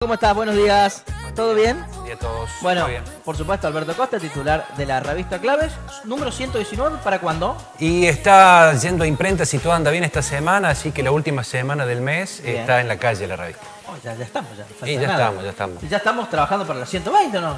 ¿Cómo estás? Buenos días. ¿Todo bien? Buen día a todos. Bueno, ¿Todo bien? por supuesto, Alberto Costa, titular de la revista Claves. Número 119, ¿para cuándo? Y está yendo a imprenta si todo anda bien esta semana, así que la última semana del mes Bien. está en la calle la revista. Oh, ya estamos, ya. Falta Sí, nada. ya estamos. Ya estamos trabajando para la 120, ¿o no?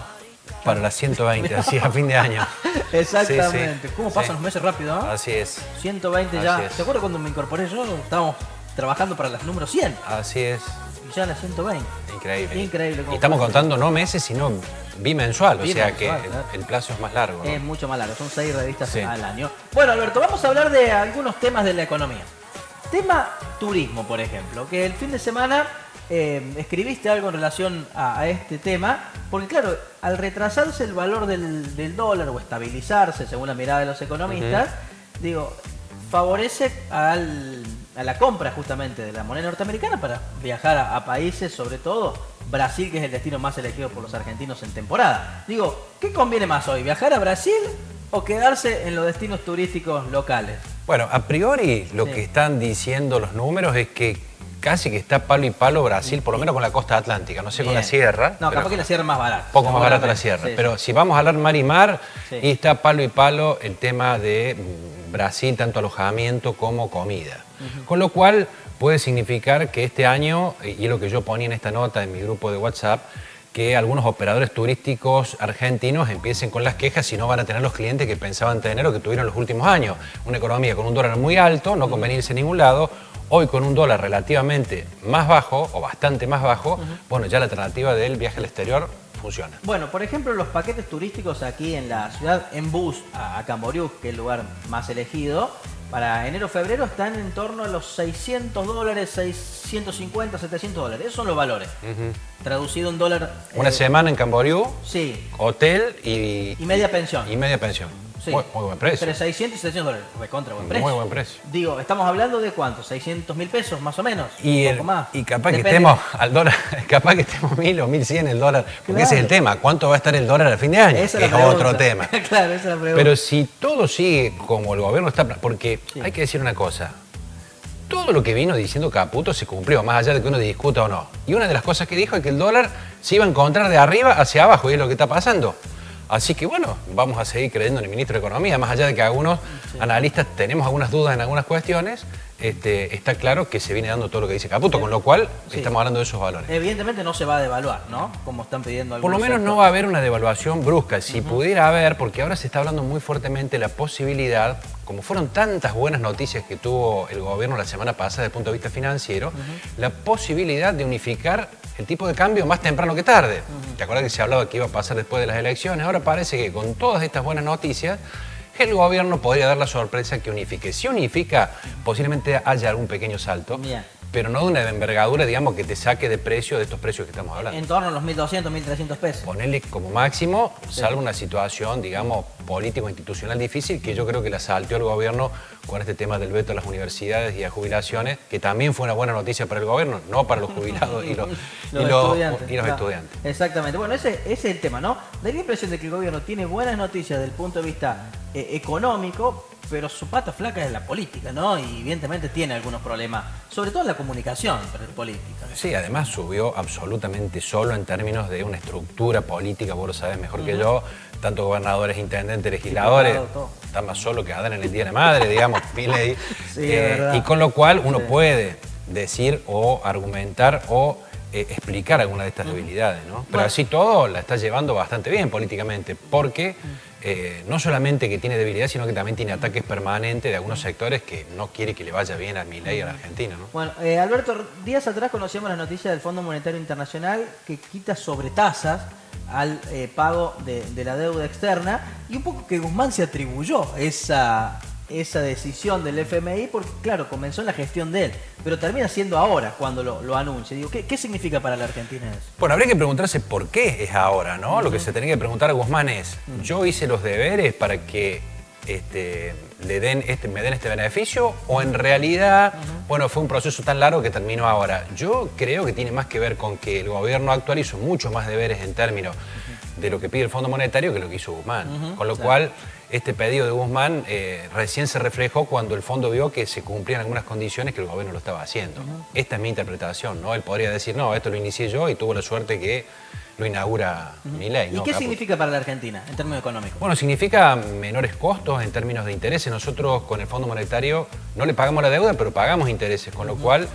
Para las 120, así a fin de año. Exactamente. Sí, sí. ¿Cómo pasan Sí. los meses rápido, no? Así es, 120 ya. Así es. ¿Te acuerdas cuando me incorporé yo? Estábamos trabajando para las número 100 así es. y ya las 120. Increíble. Increíble cómo Y estamos pasa. contando no meses, sino bimensual, o sea Bimensual, que claro. el plazo es más largo, ¿no? Es mucho más largo, son 6 revistas Sí. al año. Bueno, Alberto, vamos a hablar de algunos temas de la economía. Tema turismo, por ejemplo, que el fin de semana escribiste algo en relación a este tema, porque claro, al retrasarse el valor del dólar o estabilizarse, según la mirada de los economistas, digo, favorece a la compra justamente de la moneda norteamericana para viajar a países, sobre todo Brasil, que es el destino más elegido por los argentinos en temporada. Digo, ¿qué conviene más hoy? ¿Viajar a Brasil o quedarse en los destinos turísticos locales? Bueno, a priori lo Sí. que están diciendo los números es que casi que está palo y palo Brasil, por lo menos con la costa atlántica, no sé con la Bien. sierra. No, pero capaz que la sierra es más barata. un poco más barata la seguramente. sierra. Sí, Pero sí. si vamos a hablar mar y mar, Sí. y está palo y palo el tema de Brasil, tanto alojamiento como comida. Con lo cual puede significar que este año, y es lo que yo ponía en esta nota en mi grupo de WhatsApp, que algunos operadores turísticos argentinos empiecen con las quejas si no van a tener los clientes que pensaban tener o que tuvieron los últimos años. Una economía con un dólar muy alto, no conviene irse a ningún lado. Hoy con un dólar relativamente más bajo, o bastante más bajo, bueno, ya la alternativa del viaje al exterior funciona. Bueno, por ejemplo, los paquetes turísticos aquí en la ciudad, en bus a Camboriú, que es el lugar más elegido, para enero-febrero están en torno a los $600, 650, $700. Esos son los valores. Traducido en dólar. Una semana en Camboriú, Sí, hotel y media pensión. Y media pensión. Sí. Muy buen precio. Entre 600 y $700. Recontra buen precio. Muy buen precio. Digo, estamos hablando de cuánto, 600.000 pesos más o menos. Y, un poco más. y capaz que Depende. estemos al dólar, capaz que estemos 1000 o 1100 el dólar, porque Claro. ese es el tema. ¿Cuánto va a estar el dólar al fin de año? Esa Que es es la otro pregunta. tema. Claro, esa es la pregunta. Pero si todo sigue como el gobierno está, porque Sí. hay que decir una cosa, todo lo que vino diciendo Caputo se cumplió, más allá de que uno discuta o no. Y una de las cosas que dijo es que el dólar se iba a encontrar de arriba hacia abajo, y es lo que está pasando. Así que bueno, vamos a seguir creyendo en el ministro de Economía, más allá de que algunos analistas tenemos algunas dudas en algunas cuestiones, está claro que se viene dando todo lo que dice Caputo, con lo cual Sí. estamos hablando de esos valores. Evidentemente no se va a devaluar, ¿no? Como están pidiendo algunos. Por lo menos no sectores. va a haber una devaluación brusca. Si pudiera haber, porque ahora se está hablando muy fuertemente la posibilidad, como fueron tantas buenas noticias que tuvo el gobierno la semana pasada desde el punto de vista financiero, la posibilidad de unificar el tipo de cambio más temprano que tarde. ¿Te acuerdas que se hablaba que iba a pasar después de las elecciones? Ahora parece que con todas estas buenas noticias, el gobierno podría dar la sorpresa que unifique. Si unifica, posiblemente haya algún pequeño salto, Bien. pero no de una envergadura, digamos, que te saque de precio de estos precios que estamos hablando. En torno a los 1.200, 1.300 pesos. Ponerle como máximo, salvo una situación, digamos, político-institucional difícil, que yo creo que la salteó el gobierno con este tema del veto a las universidades y a jubilaciones, que también fue una buena noticia para el gobierno, no para los jubilados y los estudiantes. y los Claro. estudiantes. Exactamente. Bueno, ese es el tema, ¿no? Da la impresión de que el gobierno tiene buenas noticias desde el punto de vista económico, pero su pata flaca es la política, ¿no? Y evidentemente tiene algunos problemas, sobre todo en la comunicación política. Sí, además subió absolutamente solo en términos de una estructura política, vos lo sabés mejor que yo, tanto gobernadores, intendentes, legisladores, Diputados, todo. están más solo que Adán en el Día de la Madre, digamos, Milei. Sí, es verdad. Y con lo cual uno Sí. puede decir o argumentar o explicar alguna de estas debilidades, ¿no? Pero Bueno. así todo la está llevando bastante bien políticamente, porque no solamente que tiene debilidad, sino que también tiene ataques permanentes de algunos sectores que no quiere que le vaya bien a Milei y a la Argentina, ¿no? Bueno, Alberto, días atrás conocíamos la noticia del Fondo Monetario Internacional que quita sobretasas al pago de la deuda externa, y un poco que Guzmán se atribuyó esa decisión del FMI porque, claro, comenzó en la gestión de él, pero termina siendo ahora cuando lo anuncia. Digo, ¿qué significa para la Argentina eso? Bueno, habría que preguntarse por qué es ahora, ¿no? Lo que se tenía que preguntar a Guzmán es, ¿yo hice los deberes para que me den este beneficio? ¿O en realidad, bueno, fue un proceso tan largo que terminó ahora? Yo creo que tiene más que ver con que el gobierno actual hizo muchos más deberes en términos de lo que pide el Fondo Monetario que lo que hizo Guzmán. Con lo cual, este pedido de Guzmán recién se reflejó cuando el fondo vio que se cumplían algunas condiciones que el gobierno lo estaba haciendo. Esta es mi interpretación, ¿no? Él podría decir, no, esto lo inicié yo y tuvo la suerte que lo inaugura Milei, ¿no? ¿Y qué significa para la Argentina en términos económicos? Bueno, significa menores costos en términos de intereses. Nosotros con el Fondo Monetario no le pagamos la deuda, pero pagamos intereses, con lo cual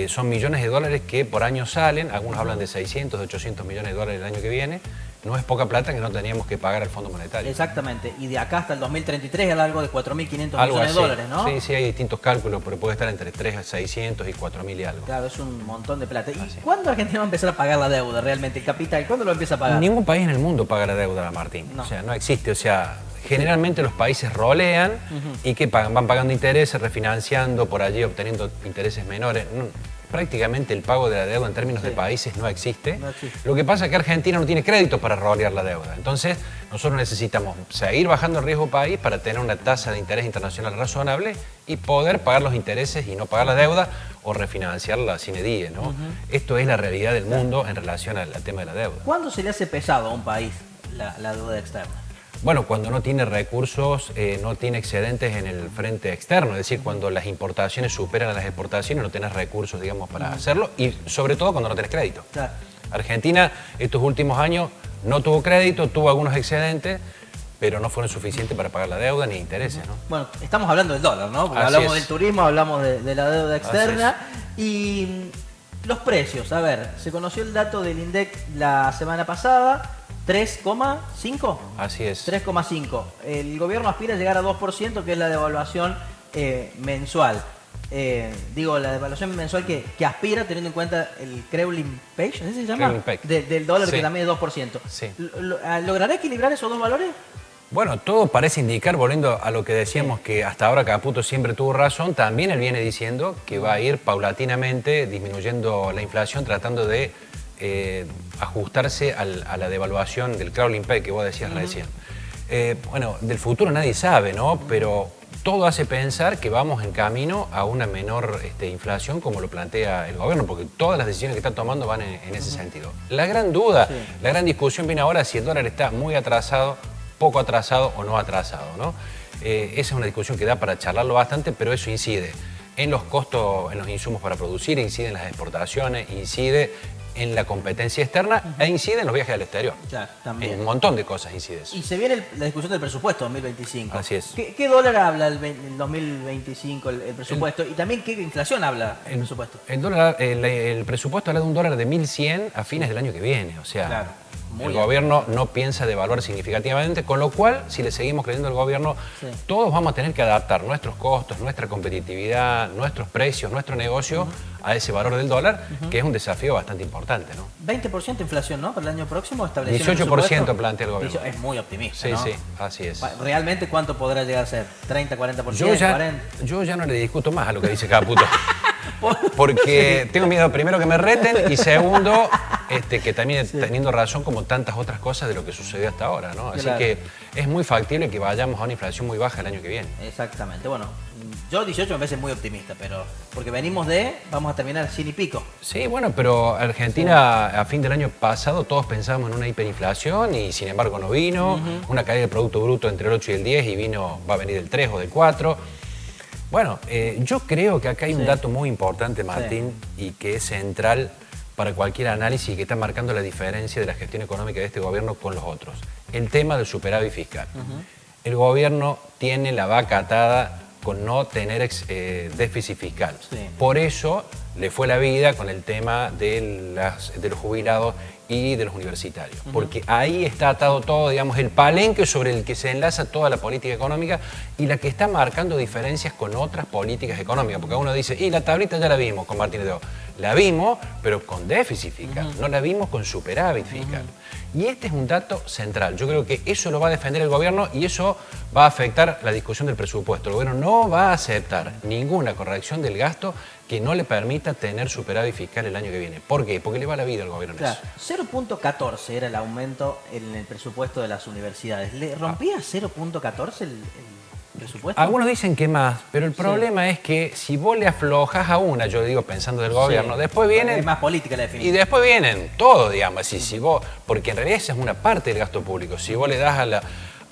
son millones de dólares que por año salen. Algunos hablan de 600, de 800 millones de dólares el año que viene. No es poca plata que no teníamos que pagar al Fondo Monetario. Exactamente. Y de acá hasta el 2033 es algo de 4.500 algo millones así. de dólares, ¿no? Sí, sí, hay distintos cálculos, pero puede estar entre 600 y 4.000 y algo. Claro, es un montón de plata. ¿Y cuándo Argentina va a empezar a pagar la deuda realmente, el capital? ¿Cuándo lo empieza a pagar? Ningún país en el mundo paga la deuda, Martín. No. O sea, no existe. O sea, generalmente los países rolean y que pagan, van pagando intereses, refinanciando, por allí obteniendo intereses menores. Prácticamente el pago de la deuda en términos de países no existe. Lo que pasa es que Argentina no tiene crédito para rolear la deuda. Entonces, nosotros necesitamos seguir bajando el riesgo país para tener una tasa de interés internacional razonable y poder pagar los intereses y no pagar la deuda o refinanciarla sine die, ¿no? Esto es la realidad del mundo en relación al tema de la deuda. ¿Cuándo se le hace pesado a un país la deuda externa? Bueno, cuando no tiene recursos, no tiene excedentes en el frente externo, es decir, cuando las importaciones superan a las exportaciones, no tenés recursos, digamos, para hacerlo, y sobre todo cuando no tenés crédito. Claro. Argentina estos últimos años no tuvo crédito, tuvo algunos excedentes, pero no fueron suficientes para pagar la deuda ni intereses, ¿no? Bueno, estamos hablando del dólar, ¿no? Porque hablamos del turismo, hablamos de la deuda externa y los precios. A ver, se conoció el dato del INDEC la semana pasada. 3,5. Así es. 3,5. El gobierno aspira a llegar a 2%, que es la devaluación mensual. Digo, la devaluación mensual que aspira teniendo en cuenta el Kremlin Page, ¿así se llama? Del dólar, que también es 2%. Sí. ¿Logrará equilibrar esos dos valores? Bueno, todo parece indicar, volviendo a lo que decíamos, que hasta ahora Caputo siempre tuvo razón, también él viene diciendo que va a ir paulatinamente disminuyendo la inflación, tratando de ajustarse a la devaluación del crawling peg que vos decías recién. Bueno, del futuro nadie sabe, ¿no? Pero todo hace pensar que vamos en camino a una menor inflación como lo plantea el gobierno, porque todas las decisiones que está tomando van en ese sentido. La gran duda, la gran discusión viene ahora si el dólar está muy atrasado, poco atrasado o no atrasado, ¿no? Esa es una discusión que da para charlarlo bastante, pero eso incide en los costos, en los insumos para producir, incide en las exportaciones, incide en la competencia externa e incide en los viajes al exterior. Claro, también. En un montón de cosas incide eso. Y se viene la discusión del presupuesto 2025. Así es. ¿Qué dólar habla el 2025 el presupuesto? Y también qué inflación habla el presupuesto. El presupuesto habla de un dólar de 1.100 a fines del año que viene. O sea, claro, el gobierno no piensa devaluar significativamente, con lo cual, si le seguimos creyendo al gobierno, todos vamos a tener que adaptar nuestros costos, nuestra competitividad, nuestros precios, nuestro negocio a ese valor del dólar, que es un desafío bastante importante, ¿no? 20% de inflación, ¿no? Para el año próximo establecido 18% plantea el gobierno. Es muy optimista, Sí, ¿no? sí, así es. ¿Realmente cuánto podrá llegar a ser? ¿30, 40%, 40%? Yo ya no le discuto más a lo que dice Caputo. Porque tengo miedo, primero, que me reten, y segundo, que también teniendo razón como tantas otras cosas de lo que sucedió hasta ahora, ¿no? Así que es muy factible que vayamos a una inflación muy baja el año que viene. Exactamente. Bueno, yo 18 me parece muy optimista, pero porque vamos a terminar 100 y pico. Sí, bueno, pero Argentina a fin del año pasado todos pensábamos en una hiperinflación y sin embargo no vino, una caída del Producto Bruto entre el 8 y el 10 y va a venir del 3 o del 4. Bueno, yo creo que acá hay un dato muy importante, Martín, y que es central para cualquier análisis y que está marcando la diferencia de la gestión económica de este gobierno con los otros. El tema del superávit fiscal. El gobierno tiene la vaca atada con no tener déficit fiscal. Por eso le fue la vida con el tema de los jubilados y de los universitarios. Porque ahí está atado todo, digamos, el palenque sobre el que se enlaza toda la política económica y la que está marcando diferencias con otras políticas económicas. Porque uno dice, y la tablita ya la vimos con Martínez de O. La vimos, pero con déficit fiscal. No la vimos con superávit fiscal. Y este es un dato central. Yo creo que eso lo va a defender el gobierno y eso va a afectar la discusión del presupuesto. El gobierno no va a aceptar ninguna corrección del gasto que no le permita tener superávit fiscal el año que viene. ¿Por qué? Porque le va la vida al gobierno. Claro, 0.14 era el aumento en el presupuesto de las universidades. ¿Le rompía 0.14 el presupuesto? Algunos dicen que más, pero el problema es que si vos le aflojas a una, yo digo pensando del gobierno, después vienen... Es más política la definición. Y después vienen todos, digamos, si vos, porque en realidad esa es una parte del gasto público. Si vos le das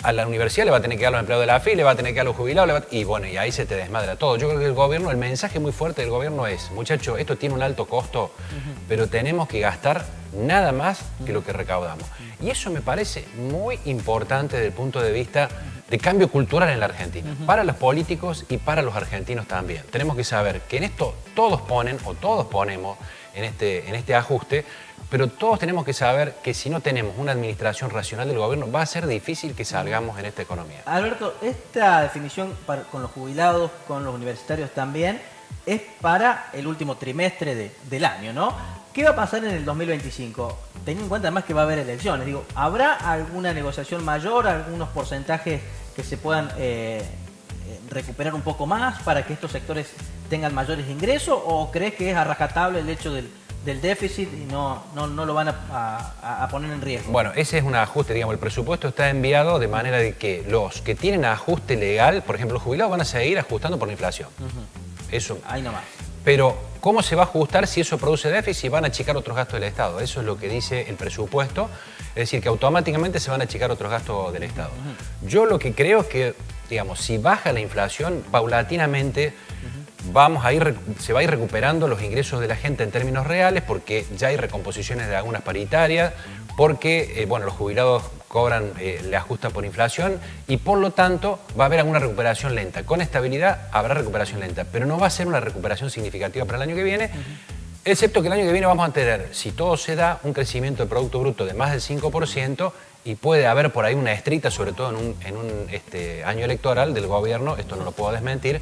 a la universidad le va a tener que dar los empleados de la AFI, le va a tener que dar los jubilados, y bueno, y ahí se te desmadra todo. Yo creo que el gobierno, el mensaje muy fuerte del gobierno es, muchachos, esto tiene un alto costo, pero tenemos que gastar nada más que lo que recaudamos. Y eso me parece muy importante desde el punto de vista de cambio cultural en la Argentina, para los políticos y para los argentinos también. Tenemos que saber que en esto todos ponen, o todos ponemos en este ajuste, pero todos tenemos que saber que si no tenemos una administración racional del gobierno, va a ser difícil que salgamos en esta economía. Alberto, esta definición con los jubilados, con los universitarios también, es para el último trimestre del año, ¿no? ¿Qué va a pasar en el 2025? Teniendo en cuenta además que va a haber elecciones. Digo, ¿habrá alguna negociación mayor, algunos porcentajes que se puedan recuperar un poco más para que estos sectores tengan mayores ingresos? ¿O crees que es a rajatabla el hecho del déficit y no lo van a poner en riesgo? Bueno, ese es un ajuste, digamos, el presupuesto está enviado de manera de que los que tienen ajuste legal, por ejemplo, los jubilados van a seguir ajustando por la inflación. Eso. Ahí nomás. Pero, ¿cómo se va a ajustar si eso produce déficit y van a achicar otros gastos del Estado? Eso es lo que dice el presupuesto, es decir, que automáticamente se van a achicar otros gastos del Estado. Yo lo que creo es que, digamos, si baja la inflación, paulatinamente se va a ir recuperando los ingresos de la gente en términos reales, porque ya hay recomposiciones de algunas paritarias, porque bueno, los jubilados cobran, le ajustan por inflación y por lo tanto va a haber alguna recuperación lenta. Con estabilidad habrá recuperación lenta, pero no va a ser una recuperación significativa para el año que viene, excepto que el año que viene vamos a tener, si todo se da, un crecimiento del Producto Bruto de más del 5%, y puede haber por ahí una estricta, sobre todo en un año electoral del gobierno, esto no lo puedo desmentir,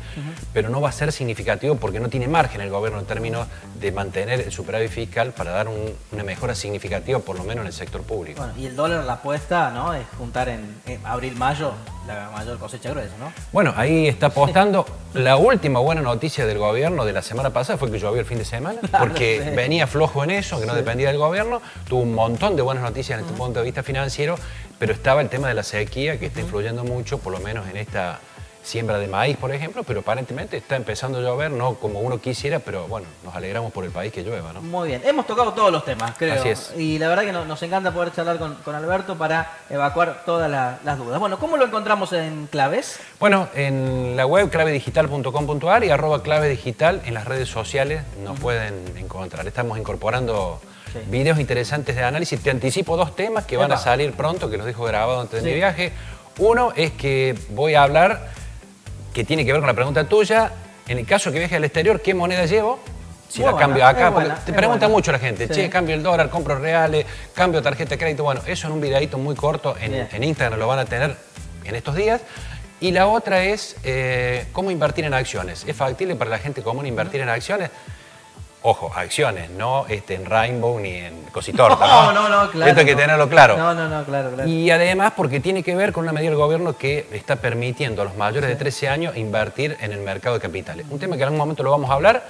pero no va a ser significativo porque no tiene margen el gobierno en términos de mantener el superávit fiscal para dar una mejora significativa, por lo menos en el sector público. Bueno, y el dólar, la apuesta, ¿no?, es juntar en abril-mayo la mayor cosecha gruesa, ¿no? Bueno, ahí está apostando. La última buena noticia del gobierno de la semana pasada fue que llovió el fin de semana, porque venía flojo en eso, que no dependía del gobierno, tuvo un montón de buenas noticias en este punto de vista financiero, pero estaba el tema de la sequía que está influyendo mucho, por lo menos en esta siembra de maíz, por ejemplo, pero aparentemente está empezando a llover, no como uno quisiera, pero bueno, nos alegramos por el país que llueva, ¿no? Muy bien, hemos tocado todos los temas, creo. Así es. Y la verdad que nos encanta poder charlar con Alberto para evacuar todas las dudas. Bueno, ¿cómo lo encontramos en Claves? Bueno, en la web clavedigital.com.ar y @clavedigital en las redes sociales nos pueden encontrar. Estamos incorporando videos interesantes de análisis. Te anticipo 2 temas que van a salir pronto, que los dejo grabados antes de mi viaje. Uno es que voy a hablar, que tiene que ver con la pregunta tuya, en el caso que viaje al exterior, ¿qué moneda llevo? Si la cambio acá, porque te pregunta mucho la gente, che, cambio el dólar, compro reales, cambio tarjeta de crédito. Bueno, eso en un videíto muy corto en Instagram lo van a tener en estos días. Y la otra es cómo invertir en acciones. ¿Es factible para la gente común invertir en acciones? Ojo, acciones, no en Rainbow ni en Cositorta. No, claro. Esto hay que tenerlo claro. Claro. Y además porque tiene que ver con una medida del gobierno que está permitiendo a los mayores de 13 años invertir en el mercado de capitales. Un tema que en algún momento lo vamos a hablar,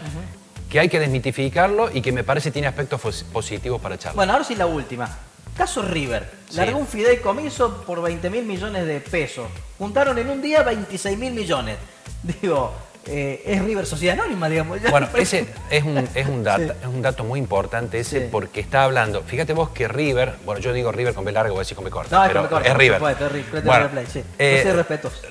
que hay que desmitificarlo y que me parece tiene aspectos positivos para charlar. Bueno, ahora sí la última. Caso River. Largó un fideicomiso por 20.000 millones de pesos. Juntaron en un día 26.000 millones. Digo... es River Sociedad Anónima, digamos. Bueno, ese es un dato muy importante ese, porque está hablando, fíjate vos que River, bueno, yo digo River con B larga, voy a decir con B corta, no, pero es River. Bueno,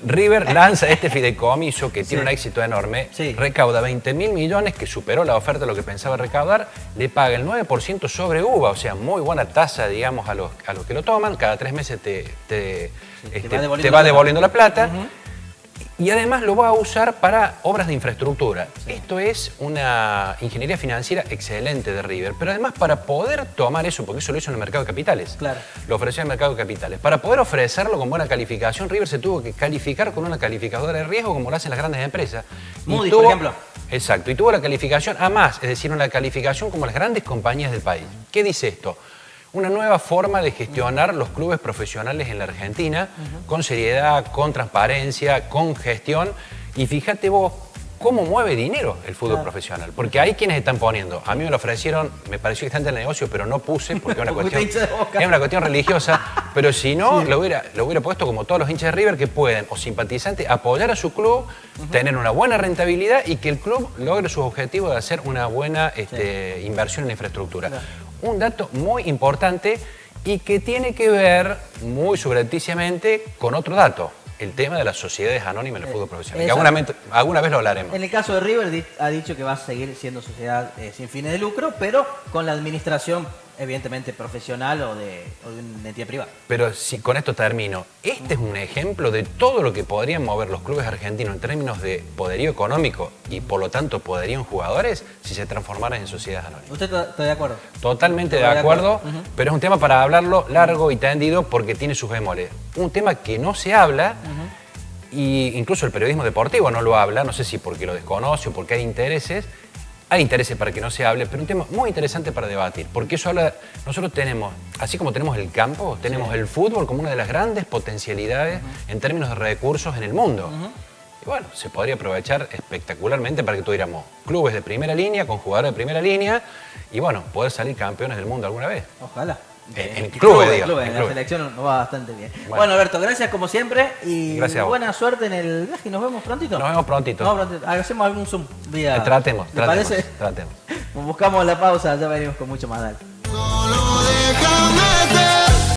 River Claro. lanza este fideicomiso que tiene un éxito enorme, recauda 20.000 millones, que superó la oferta de lo que pensaba recaudar, le paga el 9% sobre uva, o sea, muy buena tasa, digamos, a los que lo toman, cada 3 meses te va devolviendo la plata. Y además lo va a usar para obras de infraestructura. Esto es una ingeniería financiera excelente de River, pero además para poder tomar eso, porque eso lo hizo en el mercado de capitales, lo ofreció en el mercado de capitales, para poder ofrecerlo con buena calificación, River se tuvo que calificar con una calificadora de riesgo como lo hacen las grandes empresas. Moody's, por ejemplo. Exacto, y tuvo la calificación A+, es decir, una calificación como las grandes compañías del país. ¿Qué dice esto? Una nueva forma de gestionar los clubes profesionales en la Argentina, con seriedad, con transparencia, con gestión. Y fíjate vos cómo mueve dinero el fútbol profesional. Porque hay quienes están poniendo. A mí me lo ofrecieron, me pareció que está en el negocio, pero no puse porque es una cuestión religiosa. Pero si no, lo hubiera puesto como todos los hinchas de River que pueden, o simpatizantes, apoyar a su club, tener una buena rentabilidad y que el club logre sus objetivos de hacer una buena inversión en infraestructura. Un dato muy importante y que tiene que ver muy subrepticiamente con otro dato, el tema de las sociedades anónimas en el fútbol profesional. Que alguna vez lo hablaremos. En el caso de River ha dicho que va a seguir siendo sociedad sin fines de lucro, pero con la administración evidentemente profesional o de una entidad privada. Pero si con esto termino, este es un ejemplo de todo lo que podrían mover los clubes argentinos en términos de poderío económico y por lo tanto poderío en jugadores si se transformaran en sociedades anónimas. ¿Usted está de acuerdo? Totalmente de acuerdo, pero es un tema para hablarlo largo y tendido porque tiene sus bemoles. Un tema que no se habla, y incluso el periodismo deportivo no lo habla, no sé si porque lo desconoce o porque hay intereses para que no se hable, pero un tema muy interesante para debatir, porque eso habla, nosotros tenemos, así como tenemos el campo, tenemos el fútbol como una de las grandes potencialidades en términos de recursos en el mundo. Y bueno, se podría aprovechar espectacularmente para que tuviéramos clubes de primera línea, con jugadores de primera línea, y bueno, poder salir campeones del mundo alguna vez. Ojalá. En clubes, digamos. En la selección nos va bastante bien. Bueno, Alberto, gracias como siempre y buena suerte en el viaje. ¿Nos vemos prontito? Nos vemos prontito. Hacemos algún Zoom vía... Tratemos. Buscamos la pausa, ya venimos con mucho más. Dale.